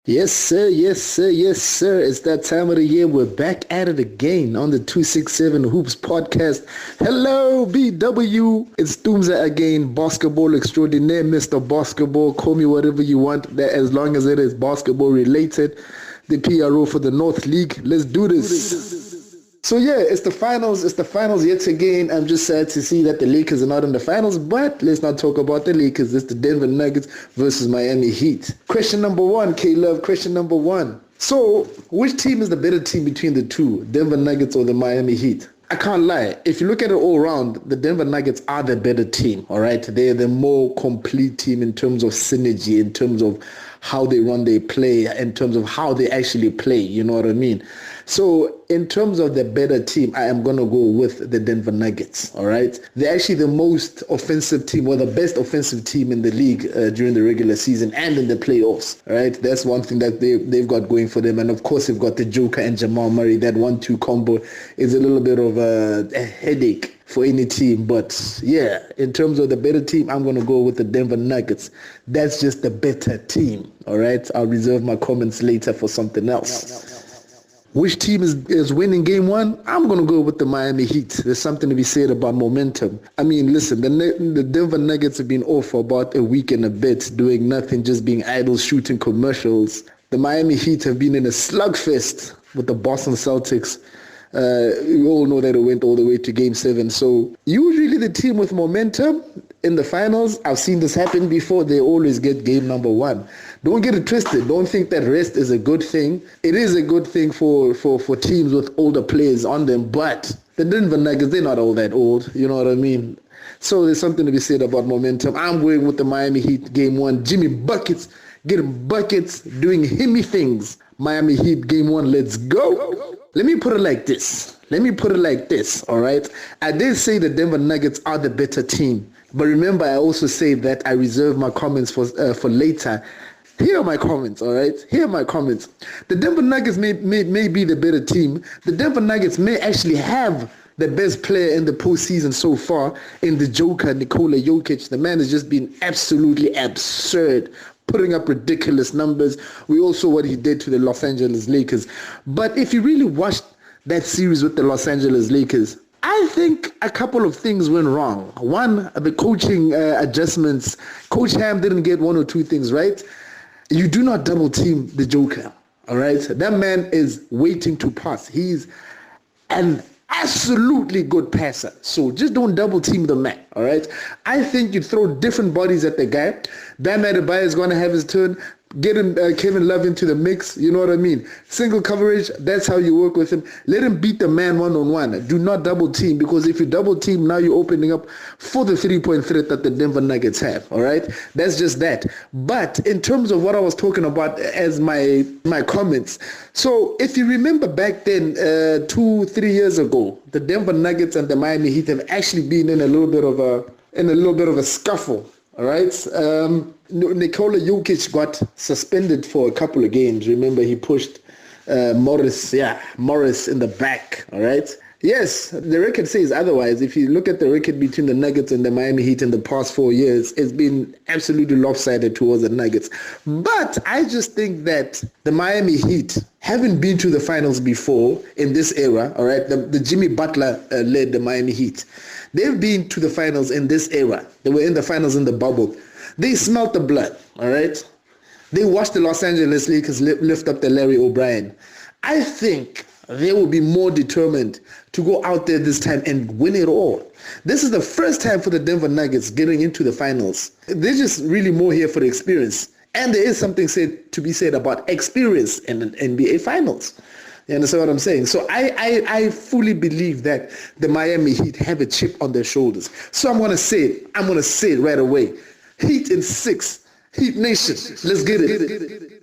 Yes, sir. Yes, sir. Yes, sir. It's that time of the year. We're back at it again on the 267 Hoops podcast. Hello, BW. It's Doomza again, basketball extraordinaire, Mr. Basketball. Call me whatever you want, that as long as it is basketball related. The PRO for the North League. Let's do this. So yeah, it's the finals. It's the finals yet again. I'm just sad to see that the Lakers are not in the finals, but let's not talk about the Lakers. It's the Denver Nuggets versus Miami Heat. Question number one, K-Love. Question number one. So, which team is the better team between the two, Denver Nuggets or the Miami Heat? I can't lie. If you look at it all around, the Denver Nuggets are the better team, all right? They're the more complete team in terms of synergy, in terms of how they run their play, in terms of how they actually play, you know what I mean? So in terms of the better team, I am going to go with the Denver Nuggets, all right? They're actually the most offensive team, or the best offensive team in the league during the regular season and in the playoffs, all right? That's one thing that they've got going for them. And of course, they've got the Joker and Jamal Murray. That 1-2 combo is a little bit of a headache for any team. But yeah, in terms of the better team, I'm going to go with the Denver Nuggets. That's just the better team, all right? I'll reserve my comments later for something else. Which team is winning game one? I'm going to go with the Miami Heat. There's something to be said about momentum. I mean, listen, the Denver Nuggets have been off for about a week and a bit, doing nothing, just being idle, shooting commercials. The Miami Heat have been in a slugfest with the Boston Celtics. We all know that it went all the way to Game 7. So usually the team with momentum in the finals, I've seen this happen before, they always get game number one. Don't get it twisted. Don't think that rest is a good thing. It is a good thing for teams with older players on them, but the Denver Nuggets, they're not all that old. You know what I mean? So there's something to be said about momentum. I'm going with the Miami Heat game one. Jimmy Buckets, getting buckets, doing himmy things. Miami Heat game one, let's go. Let me put it like this. All right? I did say the Denver Nuggets are the better team. But remember, I also say that I reserve my comments for later. Here are my comments, all right? Here are my comments. The Denver Nuggets may be the better team. The Denver Nuggets may actually have the best player in the postseason so far in the Joker, Nikola Jokic. The man has just been absolutely absurd, putting up ridiculous numbers. We all saw what he did to the Los Angeles Lakers. But if you really watched that series with the Los Angeles Lakers, I think a couple of things went wrong. One, the coaching adjustments. Coach Ham didn't get one or two things right. You do not double team the Joker, all right? That man is waiting to pass. He's an absolutely good passer. So just don't double team the man, all right? I think you throw different bodies at the guy. Bam Adebayo is going to have his turn. Get him, Kevin Love into the mix. You know what I mean? Single coverage, that's how you work with him. Let him beat the man one-on-one. Do not double team, because if you double team, now you're opening up for the three-point threat that the Denver Nuggets have, all right? That's just that. But in terms of what I was talking about as my comments, so if you remember back then, 2-3 years ago, the Denver Nuggets and the Miami Heat have actually been in a little bit of a scuffle. All right. Nikola Jokic got suspended for a couple of games. Remember, he pushed Morris in the back. All right. Yes, the record says otherwise. If you look at the record between the Nuggets and the Miami Heat in the past 4 years, it's been absolutely lopsided towards the Nuggets. But I just think that the Miami Heat haven't been to the finals before in this era, all right? The Jimmy Butler led the Miami Heat. They've been to the finals in this era. They were in the finals in the bubble. They smelt the blood, all right? They watched the Los Angeles Lakers lift up the Larry O'Brien. I think they will be more determined to go out there this time and win it all. This is the first time for the Denver Nuggets getting into the finals. They're just really more here for the experience. And there is something to be said about experience in the NBA Finals. You understand what I'm saying? So I fully believe that the Miami Heat have a chip on their shoulders. So I'm going to say it right away. Heat in 6. Heat Nation. Let's get it.